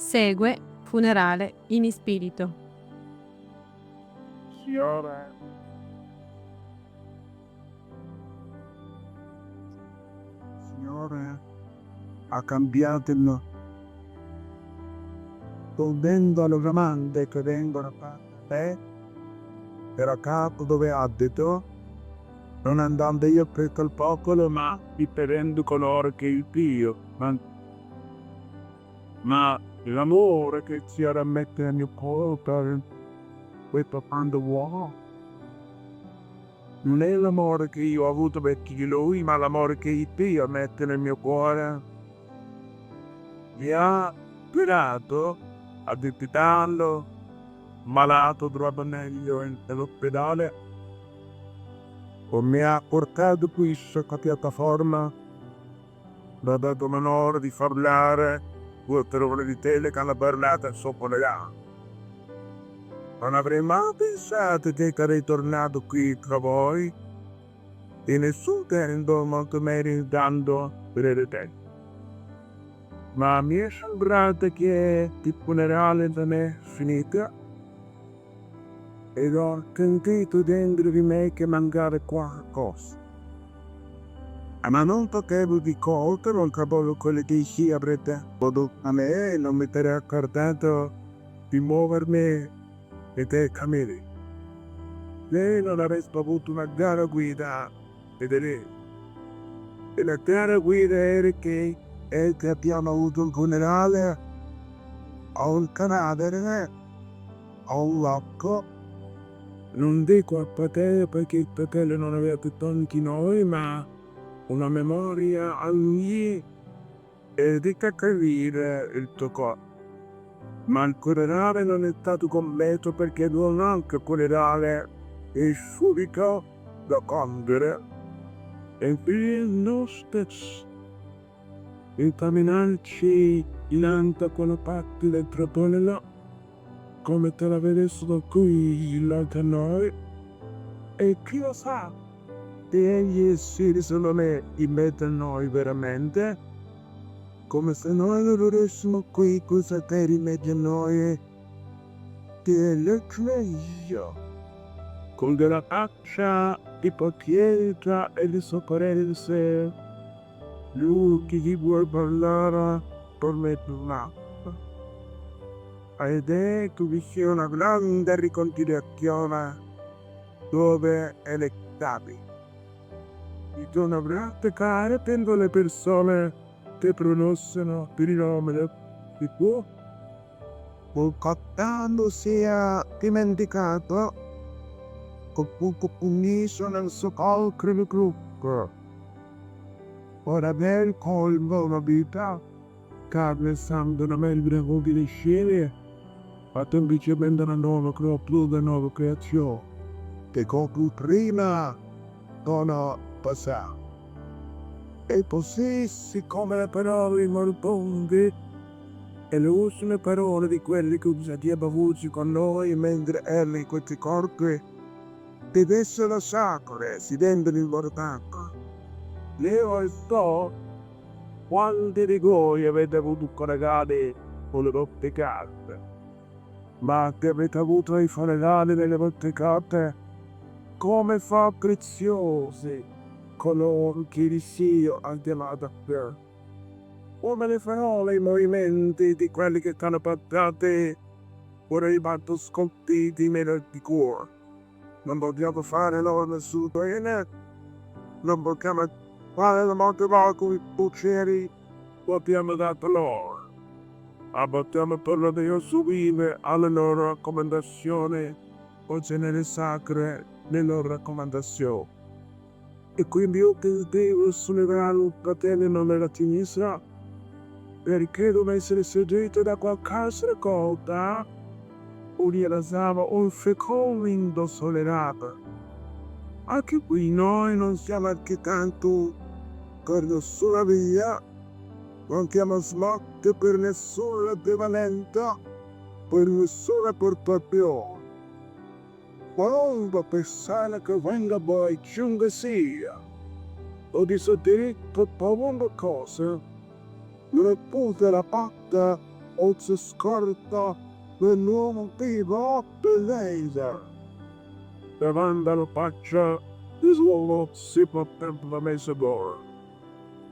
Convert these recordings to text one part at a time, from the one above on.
Segue funerale in spirito. Signore, Signore, ha cambiato il togliendo alle domande che vengono fatte a me per a capo dove abito, non andando io per quel popolo, ma riferendo coloro che il Dio, ma l'amore che si mette nel mio cuore per questo quando uomo, non è l'amore che io ho avuto verso di lui, ma l'amore che il Dio mette nel mio cuore. Mi ha curato all'ospedale, malato troppo nell'ospedale, o mi ha portato qui su questa piattaforma, mi ha dato l'onore di parlare, oltre ore di tele che hanno parlato sopra le gambe. Non avrei mai pensato che sarei tornato qui tra voi, e nessun tempo molto meritando per te. Ma mi è sembrato che il funerale non è finito ed ho sentito dentro di me che mancava qualcosa. Ma non potevo di colpo, non capivo quello che si avrete potuto a me e non mi sarei accordato di muovermi e dei cameri. Se non avessi avuto una gara guida, vedrete. E la gara guida era che abbiamo avuto un funerale a un cadavere, a un locco. Non dico al fratello perché il fratello non aveva più tanti noi, ma una memoria a lui e di capire il tuo corpo. Ma il funerale non è stato completo perché non anche il funerale è subito da compiere. E quindi noi stesso incamminarci innanzi a quella parte del trapone come te la vedessi da qui là da noi, e chi lo sa se egli si risolve in mezzo a noi veramente, come se noi non fossimo qui cosa per in mezzo a noi, che lo meglio con della faccia ipocrita e di sopperenze, lui che gli vuole parlare per me ed ecco che c'è una grande riconciliazione dove è le capi. Ci sono grandi care per le persone che pronunciano per il nome di tuo, quando sia dimenticato, comunque punisce nel suo calcolo di gruppo. Ora aver colmo una vita, carne e sangue, una membra di scene, ma semplicemente una nuova creatura, una nuova creazione, che come prima sono passato. E così, siccome le parole moribonde e le ultime parole di quelli che abbiamo avuto con noi mentre erano in questi corpi, deve essere sacre, si rendono importanti. Io so quanti di voi avete avuto collegati con le vostre carte, ma che avete avuto i funerali delle vostre carte, come fa preziosi coloro che il Dio ha chiamato a te. Come le parole e i movimenti di quelli che stanno passati ora rimangono scolpiti nel di cuore. Non dobbiamo fare loro su bene, non possiamo fare la morte con i buccieri che abbiamo dato loro. Ma possiamo per Dio subire alle loro raccomandazioni o genere sacre le loro raccomandazioni. E quindi io ti devo sollevare un fratello nella sinistra perché deve essere seguito da qualche cosa o rilasava un fecondo sollevato. Anche qui noi non siamo architanto per nessuna via, non siamo smorti per nessuna prevalenza, per nessuna portazione. Qualunque persona che venga poi chiunque sia, o di suo diritto qualunque cosa, non è pure la fatta o si scorta quell'uomo vivo per laser. Davanti alla faccia di suolo si potrebbe la messa d'oro.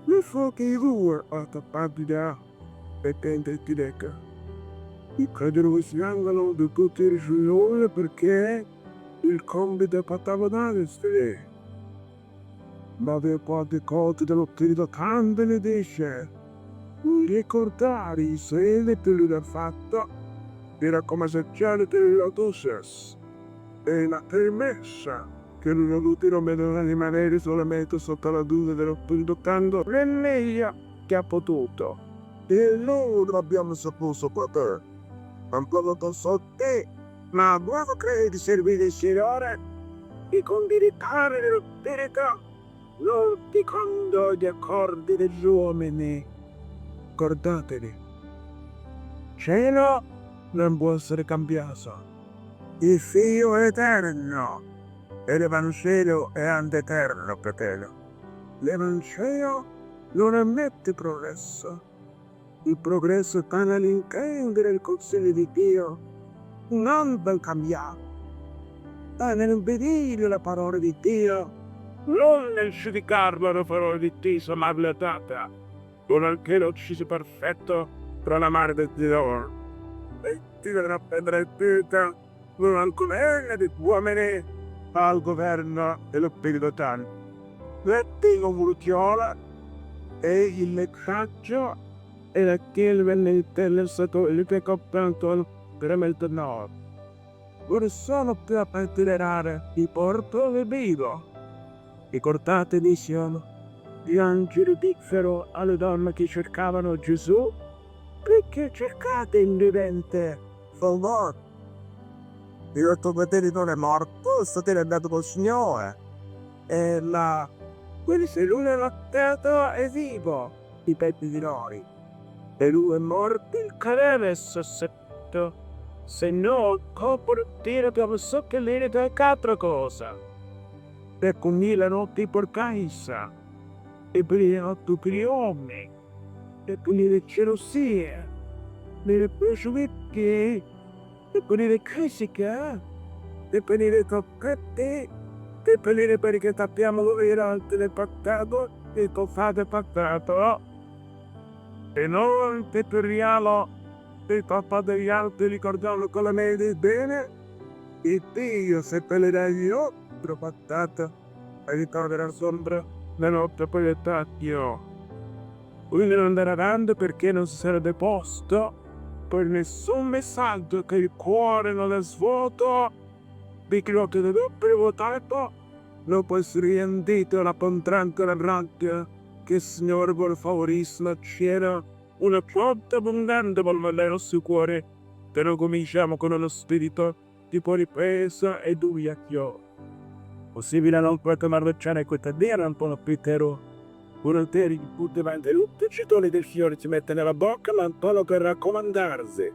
Le fuochi due a tappatida e tente di deca. I credono che si vengano di tutti i rigioni perché il compito è patavonare ste. Ma per quante cose dello spirito tanto ne dice. Ricordare i segni che lui ha fatto era come se già te lo dosses. E la permessa che lui non poteva rimanere solamente sotto la luce dello spirito tanto è meglio che ha potuto. E noi lo abbiamo saputo poter. Ma proprio so te, ma voi credi servire il Signore e condiritare lo spirito non secondo gli accordi degli uomini. Ricordatevi, cielo non può essere cambiato. Il Figlio è eterno e l'Evangelo è antieterno, fratello. L'Evangelo non ammette progresso. Il progresso sta nell'intendere il consiglio di Dio, non per cambiare. Sta nell'obbedire la parola di Dio, non nel giudicarla la parola di Dio, ma la data. Con anche l'ucciso perfetto tra la mare del Dio. E ti verrà a prendere il pita, non al governo di uomini, ma al governo dello Spirito Santo. L'attivo multiola e il messaggio e la chiesa venne interessato il peccato per me del nord. Ora sono più a considerare il porto del vivo. Ricordate dicevano, gli angeli dissero alle donne che cercavano Gesù, perché cercate il vivente? Sono morto. Il tuo fratello non è morto, state andato col Signore. E la... Quindi se lui è lottato è vivo, i petti di noi. E lui è morto, il cadavere è sossetto. Se no, corpo dire abbiamo soppellire da altra cosa. Per punire la notte per caisa. E punire la notte per gli uomini. E punire gelosia. Per pregiudizi. E punire critica. E punire toccate. E punire perché tappiamo l'uomo del peccato. E fate peccato. E non peperiamo il papà degli altri ricordando con la mente del bene. E Dio seppellirà io, propattata, e ricorderà sombra la notte proiettato. Quindi non andrà avanti perché non si sarà deposto per nessun messaggio che il cuore non è svuoto, di che l'occhio di dubbio votato, non può essere riempito la pontrante la rabbia che il Signore vuole favorire la cena, una fonte abbondante per il nostro cuore, che noi cominciamo con uno spirito di ripresa e dubbio. Possibile non può marciare questa dera un po' più intero, un intero di tutti davanti a tutti i cittadini del fiore ci mette nella bocca, ma un po' per raccomandarsi.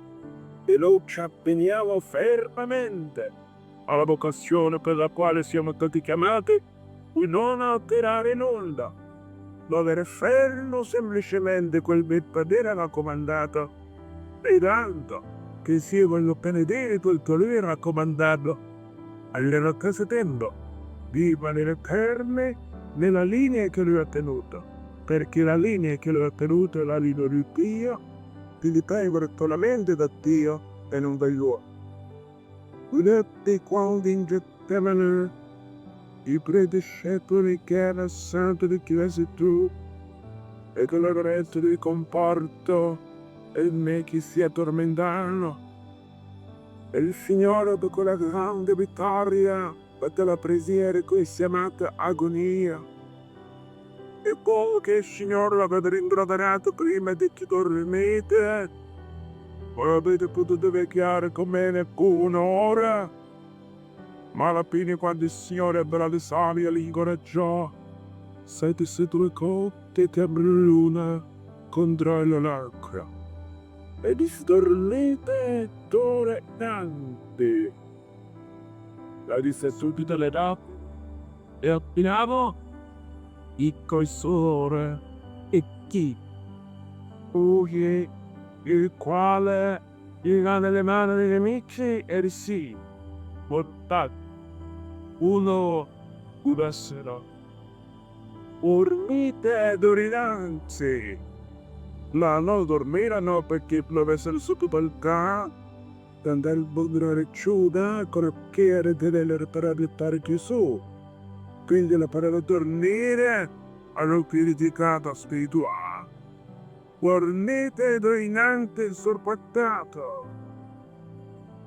E lo ci appeniamo fermamente alla vocazione per la quale siamo stati chiamati, di non alterare nulla. Dovere fermo semplicemente quel vedere raccomandato, sperando che sia quello benedetto il tuo lui raccomandato. Allora casa tempo, viva nell'eterne, nella linea che lui ha tenuto, perché la linea che lui ha tenuto è la linea di Dio, che dipende solamente da Dio e non dagli uomini. Vedete quando ingettavano i prediscepoli che era santo di chiesa tu, e che loro resto di comporto, e me che si addormentano. E il Signore dopo la grande vittoria, per la preghiera che si chiamata agonia. E poi che il Signore l'avete rimproverato prima di che dormite, voi avete potuto vecchiare come nessuno ora. Ma alla fine quando il Signore ebbe la desania li incoraggiò, siete se due cotte che abre la luna contro l'acqua. E distornete tornanti. La disse subito le notte e appinavo il coisore e chi? Oye il quale gli dà nelle mani degli amici e sì, portato uno essere dormite dorinanzi. Ma non dormirono perché potessero sottovalutare tanto il budro ciuda con il chiede delle per Gesù. Quindi la parola dormire hanno criticato spirituale. Dormite dorinante sorpattato.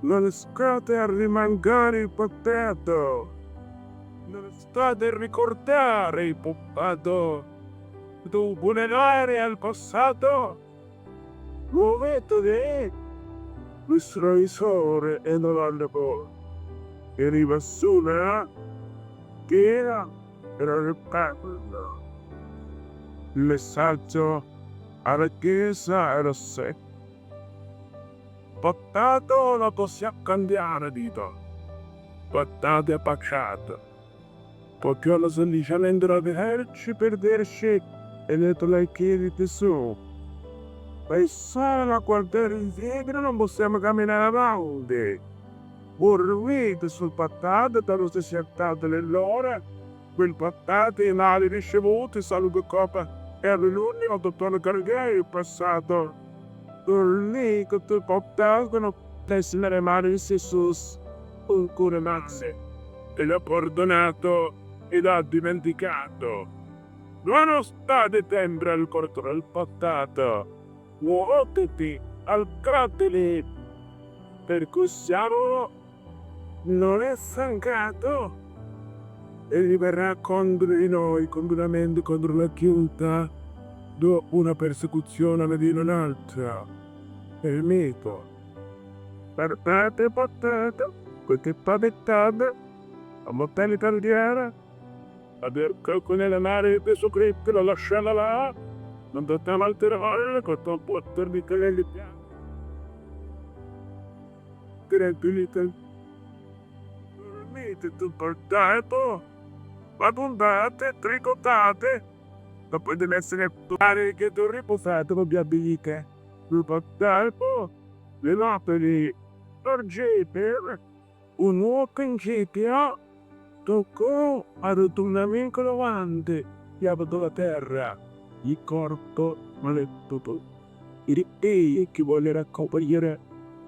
Non state a rimangare il peccato. Non state a ricordare il peccato. Tu vulnerare al passato. Momento di istruisore e non alle volte. E rivassuna che era il parlo. Il messaggio alla chiesa era se. Peccato lo possiamo cambiare, dito. Peccato è peccato. Possiamo semplicemente vederci, perderci e le tue chiedi su. Pensare a guardare indietro non possiamo camminare avanti. Dormite sul peccato, da non si sceltate nell'ora, quel peccato i mali ricevuti, salute coppa e l'unico dottore Gargay il passato. Dormite che tu peccato nelle mani di Gesù, un cuore mazze, e l'ha perdonato e l'ha dimenticato. Non state sempre al corto del peccato. Muoviti al crattere, perché siamo non è stancato e gli verrà contro di noi completamente contro la chiunta dopo una persecuzione di un'altra. È il mito. Portate, perché pavettate, a motelli tagliare, a dire che nella mare di Gesù Cristo la lasciala là, non dobbiamo alterare, che non può terminare gli piani. Tranquillità. Dormite tu portato, ma puntate, tricotate, dopo deve essere pare che tu riposate con abilite. Il portato, le notte sorgete, un nuovo principio, toccò ad un amico davanti, chiamato la terra, il corpo maledetto. Il Dio che vuole raccogliere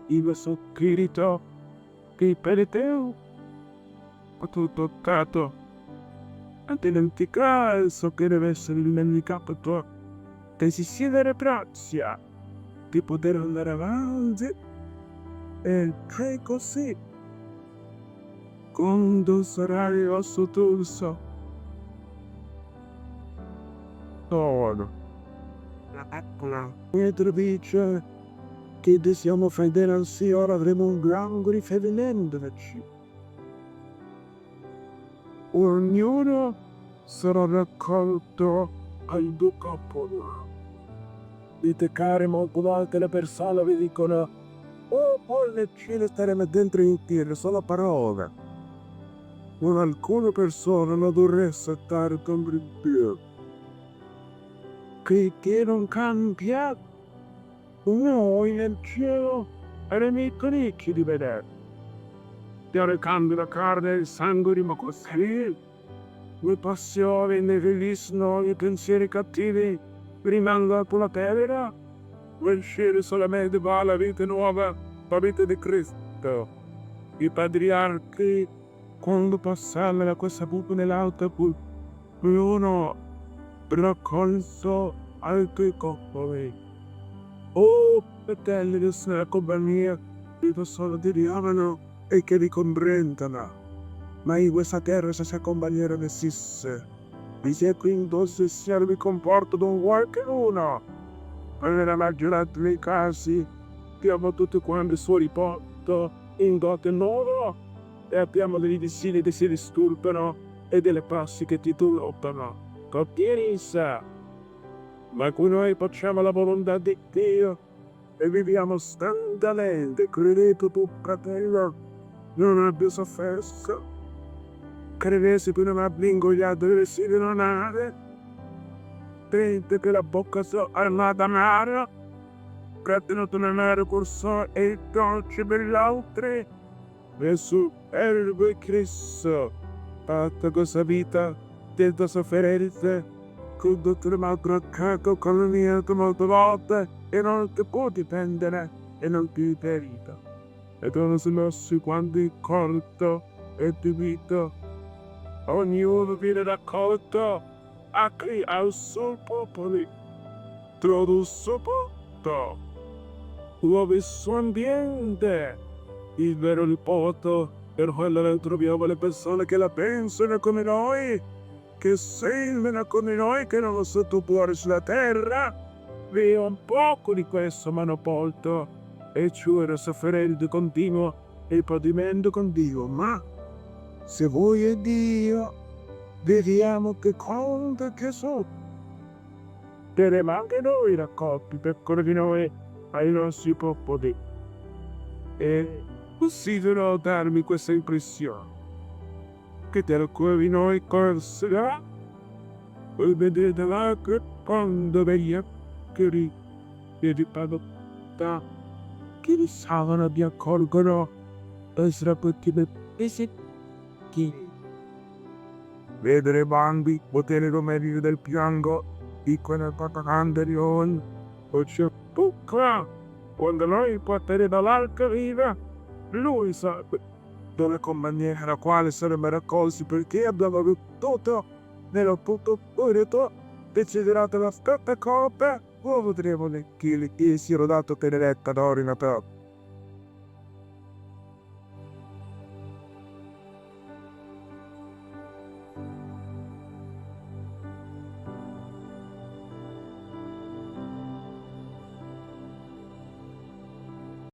il suo spirito, che per te ha tutto toccato. A dimenticare so che deve essere il handicap tuo, desidera grazia di poter andare avanti e che così quando sarai il vostro tulso sono la pecora dietro dice che desiamo fedele al Signore avremo un gran riferimento da ci ognuno sarà raccolto al tuo capo. Dite care molte volte le persone vi dicono oh poi nel cielo staremo dentro in terra solo parole. Non alcune persone non dovrebbero stare con Dio che non cambia noi nel cielo eremico ricchi di vedere. Dio cambia la carne e il sangue ma così le passioni ne releasano i pensieri cattivi rimangono sulla terra quel cielo solamente va alla vita nuova la vita di Cristo. I patriarchi quando passavano da questa buca nell'autobus uno raccolto altri coppoli. Oh, fratelli di questa compagnia, che solo ti amano e che li comprendono. Ma in questa terra si accompagnano le sisse. Vi si è quindi se si comporta con qualcuno. Ma nella maggioranza dei casi abbiamo tutti quanti fuori porto, in dote nuovo, e abbiamo degli destini che si disturbano e delle passi che ti turbano. Copierissa! Ma qui noi facciamo la volontà di Dio e viviamo stantamente, credete tu fratello, non abbia sofferto, credete che non abbia ingoiato le vestiti non are, crede che la bocca sia armata amara, prendono tornare corso e dolce per gli altri. E superbo Cristo, fatta questa vita della sofferenza, con tutte le malgraccato con la mia molte volte, e non ti può dipendere, e non più ferita. E non si lasci quando è corto e di vita. Ognuno viene raccolto a chi ha il suo popolo. Trovo il suo posto, nuovo il suo ambiente. Il vero riporto per quello che troviamo le persone che la pensano come noi, che sembrano come noi, che non lo sottoporre sulla terra. Vi è un poco di questo monopolio, e cioè la sofferenza continua e il padimento continuo. Ma se voi è Dio, vediamo che conta che so. Terremo anche noi raccolti per quello di noi ai nostri popoli. E considero darmi questa impressione che da alcuni di noi corserà e vedete là che quando veglia che ripadotta che risalgono di accolgono e srappettime pesi chi vedere bambi potere romerire del piango piccole propagande di on o c'è pucca quando noi porteremo dall'arca viva lui sa dove con maniera la quale saremo raccolti perché abbiamo tutto nello tutto purito desiderato la stessa coppa o potremo che gli siano dato per eletta d'oro in Natale.